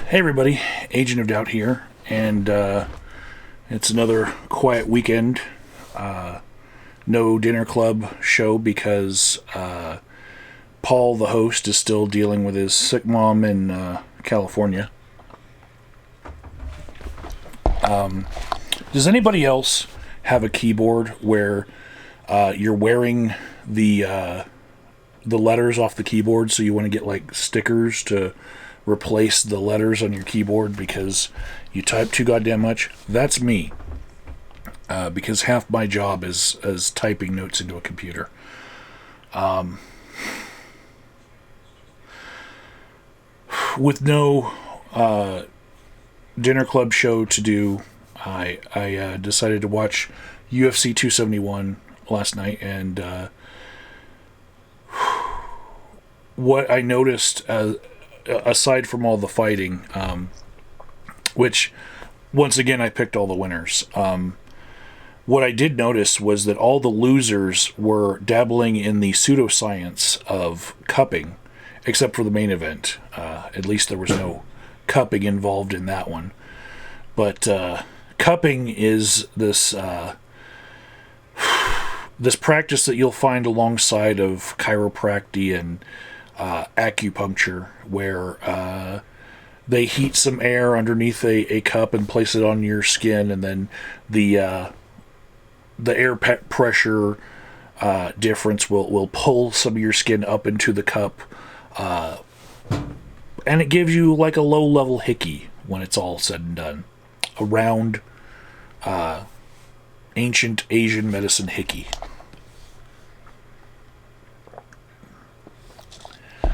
Hey everybody, Agent of Doubt here, and it's another quiet weekend. No dinner club show because Paul, the host, is still dealing with his sick mom in California. Does anybody else have a keyboard where you're wearing the letters off the keyboard, so you want to get like stickers to replace the letters on your keyboard because you type too goddamn much? That's me. Because half my job is typing notes into a computer. With no dinner club show to do, I decided to watch UFC 271 last night, and what I noticed, aside from all the fighting, which, once again, I picked all the winners. What I did notice was that all the losers were dabbling in the pseudoscience of cupping, except for the main event. At least there was no cupping involved in that one. But cupping is this this practice that you'll find alongside of chiropractic and acupuncture, where they heat some air underneath a cup and place it on your skin, and then the air pressure difference will pull some of your skin up into the cup, and it gives you like a low-level hickey when it's all said and done. A round, ancient Asian medicine hickey.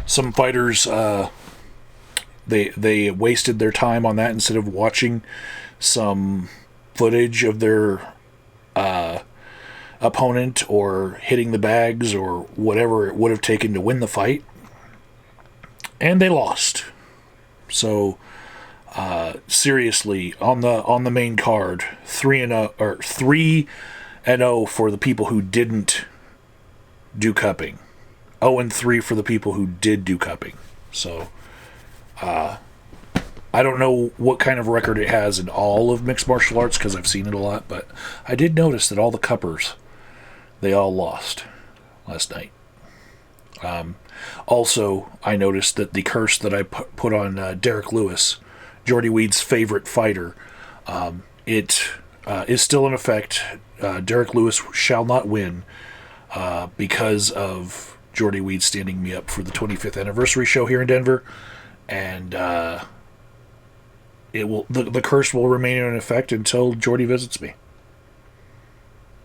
Some fighters, they wasted their time on that instead of watching some footage of their opponent or hitting the bags or whatever it would have taken to win the fight, and they lost. So seriously, on the main card, 3-0 for the people who didn't do cupping, 0-3 for the people who did do cupping. So I don't know what kind of record it has in all of mixed martial arts because I've seen it a lot, but I did notice that all the cuppers, they all lost last night. Also, I noticed that the curse that I put on Derek Lewis, Jordy Weed's favorite fighter, it is still in effect. Derek Lewis shall not win because of Jordy Weed standing me up for the 25th anniversary show here in Denver, and the curse will remain in effect until Jordy visits me.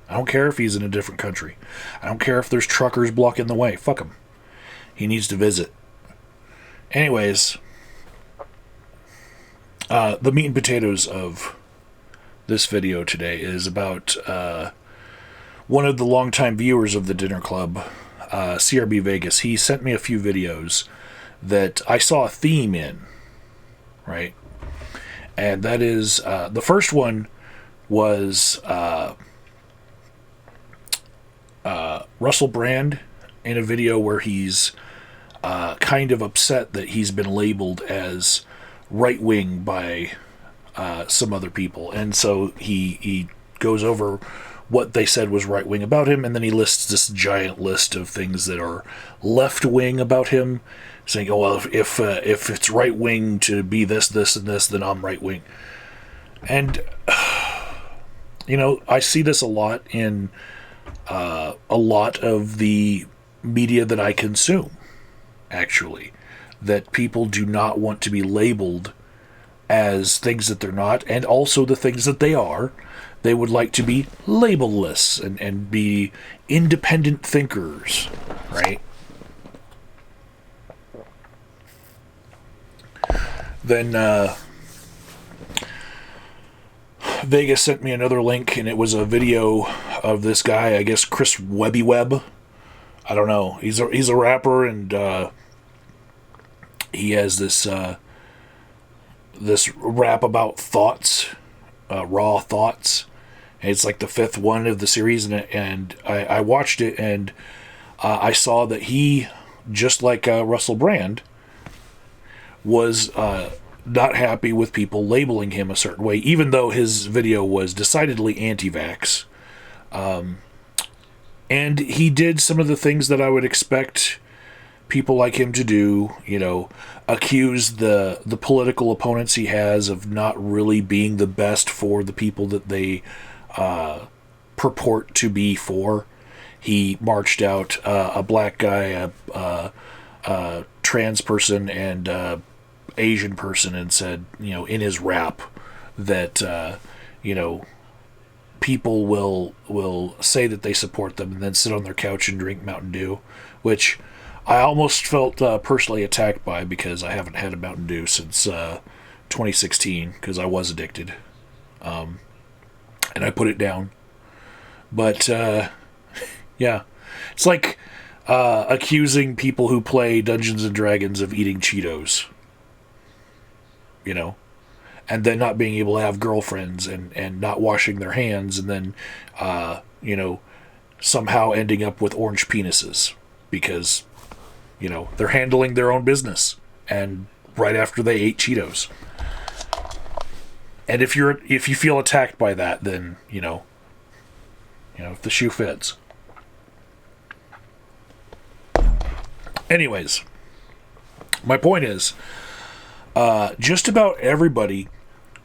I don't care if he's in a different country. I don't care if there's truckers blocking the way. Fuck him. He needs to visit. Anyways, the meat and potatoes of this video today is about one of the longtime viewers of the Dinner Club, CRB Vegas. He sent me a few videos that I saw a theme in, right? And that is, the first one was Russell Brand in a video where he's kind of upset that he's been labeled as right-wing by some other people. And so he goes over what they said was right-wing about him, and then he lists this giant list of things that are left-wing about him, saying, oh, well, if it's right-wing to be this, this, and this, then I'm right-wing. And, I see this a lot in a lot of the media that I consume, actually, that people do not want to be labeled as things that they're not, and also the things that they are. They would like to be labelless and be independent thinkers, right? Then Vegas sent me another link, and it was a video of this guy, I guess Chris Webb. I don't know. He's a rapper, and he has this rap about thoughts, raw thoughts. And it's like the 5th one of the series, and I watched it, and I saw that he, just like Russell Brand, was not happy with people labeling him a certain way, even though his video was decidedly anti-vax. And he did some of the things that I would expect people like him to do, accuse the political opponents he has of not really being the best for the people that they purport to be for. He marched out a black guy, a trans person, and Asian person, and said, in his rap that, people will say that they support them and then sit on their couch and drink Mountain Dew, which I almost felt personally attacked by, because I haven't had a Mountain Dew since 2016, because I was addicted. And I put it down. But, yeah. It's like accusing people who play Dungeons and Dragons of eating Cheetos. And then not being able to have girlfriends, and not washing their hands, and then, somehow ending up with orange penises. Because, they're handling their own business. And right after they ate Cheetos. And if you feel attacked by that, then, if the shoe fits. Anyways, my point is, just about everybody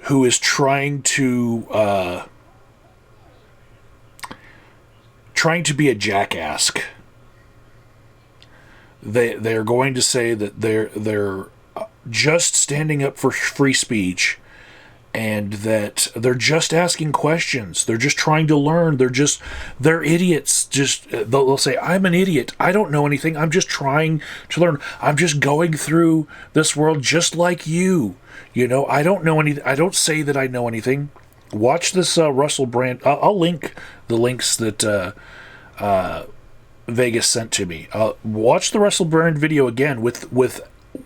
who is trying to be a jackask, they're going to say that they're just standing up for free speech, and that they're just asking questions. They're just trying to learn. They're idiots. They'll say, I'm an idiot. I don't know anything. I'm just trying to learn. I'm just going through this world just like you. I don't know anything. I don't say that I know anything. Watch this Russell Brand. I'll link the links that Vegas sent to me. Watch the Russell Brand video again with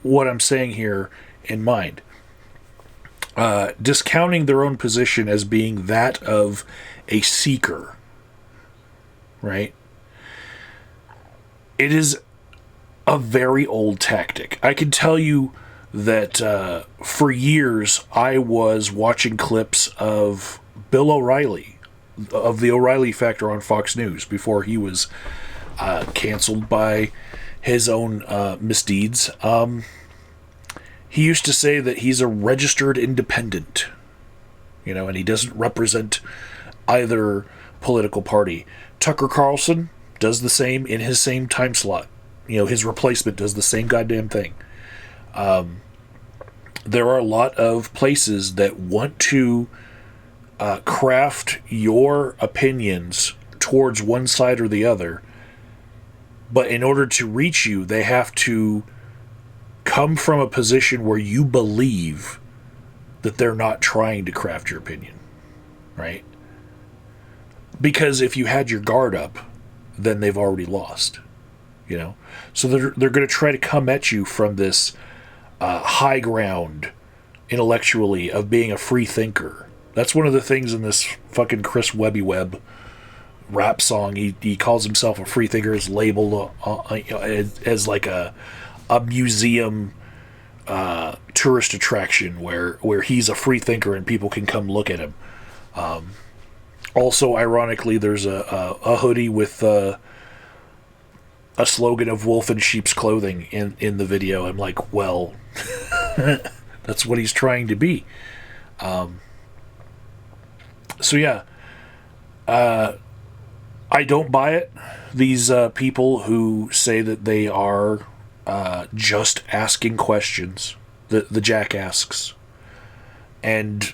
what I'm saying here in mind. Discounting their own position as being that of a seeker, right? It is a very old tactic. I can tell you that for years I was watching clips of Bill O'Reilly, of the O'Reilly Factor on Fox News, before he was canceled by his own misdeeds. He used to say that he's a registered independent, and he doesn't represent either political party. Tucker Carlson does the same in his same time slot. His replacement does the same goddamn thing. There are a lot of places that want to craft your opinions towards one side or the other, but in order to reach you, they have to come from a position where you believe that they're not trying to craft your opinion, right? Because if you had your guard up, then they've already lost, So they're going to try to come at you from this high ground, intellectually, of being a free thinker. That's one of the things in this fucking Chris Webb rap song. He calls himself a free thinker. Is labeled as like a museum tourist attraction where he's a free thinker and people can come look at him. Also, ironically, there's a hoodie with a slogan of wolf in sheep's clothing in the video. I'm like, well, that's what he's trying to be. So yeah, I don't buy it. These people who say that they are just asking questions, the Jackasks. And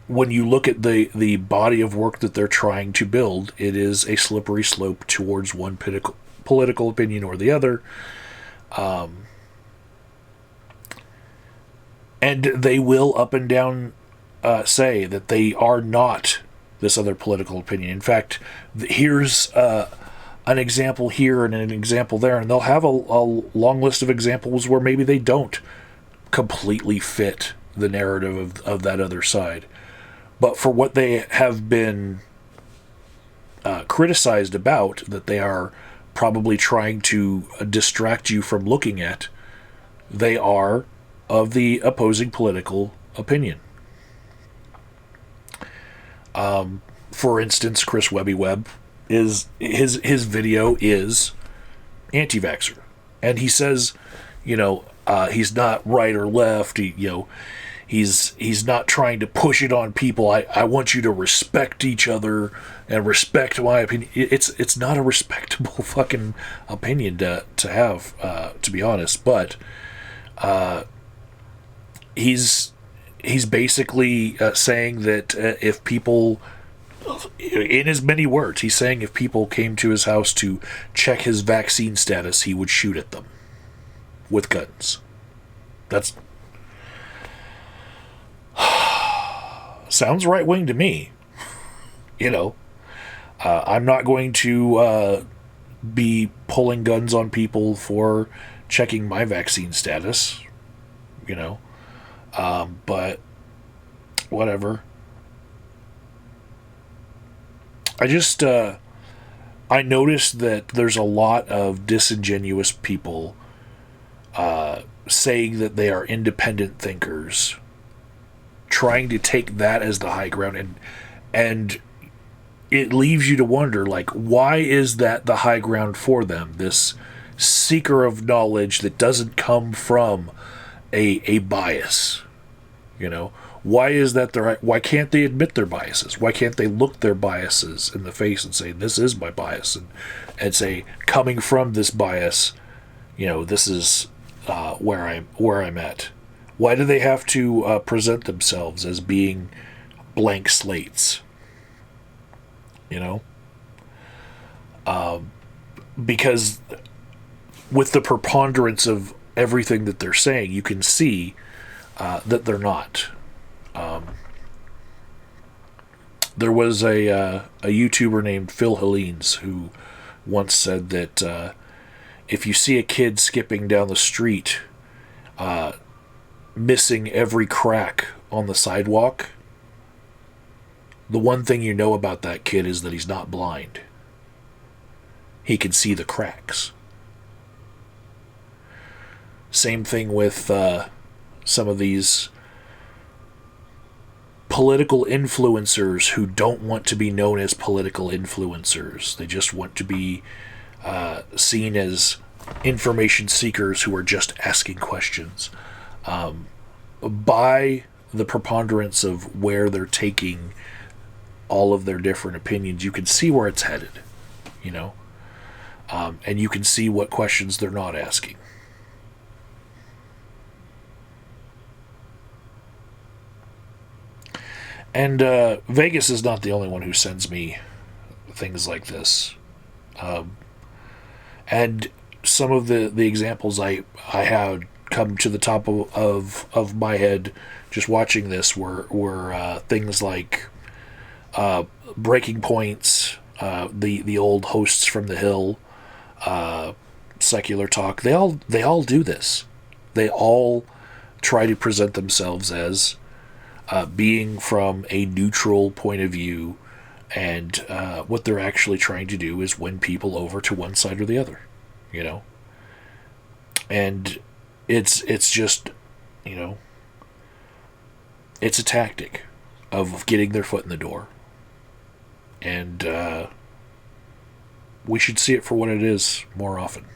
when you look at the body of work that they're trying to build, it is a slippery slope towards one political opinion or the other. And they will up and down say that they are not this other political opinion. In fact, here's an example here and an example there, and they'll have a long list of examples where maybe they don't completely fit the narrative of that other side. But for what they have been criticized about, that they are probably trying to distract you from looking at, they are of the opposing political opinion. For instance, Chris Webb is his video is anti-vaxxer, and he says, he's not right or left. He's not trying to push it on people. I want you to respect each other and respect my opinion. It's not a respectable fucking opinion to have, to be honest. But he's basically saying that if people, in his many words, he's saying if people came to his house to check his vaccine status, he would shoot at them with guns. That's sounds right-wing to me. I'm not going to be pulling guns on people for checking my vaccine status, but whatever. I noticed that there's a lot of disingenuous people saying that they are independent thinkers, trying to take that as the high ground, and it leaves you to wonder, like, why is that the high ground for them? This seeker of knowledge that doesn't come from a bias, Why is that why can't they admit their biases? Why can't they look their biases in the face and say, this is my bias, and say, coming from this bias, this is where I'm at. Why do they have to present themselves as being blank slates? Because with the preponderance of everything that they're saying, you can see that they're not. There was a YouTuber named Phil Helines who once said that if you see a kid skipping down the street, missing every crack on the sidewalk, the one thing you know about that kid is that he's not blind. He can see the cracks. Same thing with some of these political influencers who don't want to be known as political influencers. They just want to be seen as information seekers who are just asking questions. By the preponderance of where they're taking all of their different opinions, you can see where it's headed, and you can see what questions they're not asking. And Vegas is not the only one who sends me things like this. And some of the examples I had come to the top of my head just watching this were things like Breaking Points, the old hosts from the Hill, Secular Talk. They all do this. They all try to present themselves as being from a neutral point of view, and what they're actually trying to do is win people over to one side or the other, And it's just, it's a tactic of getting their foot in the door. And we should see it for what it is more often.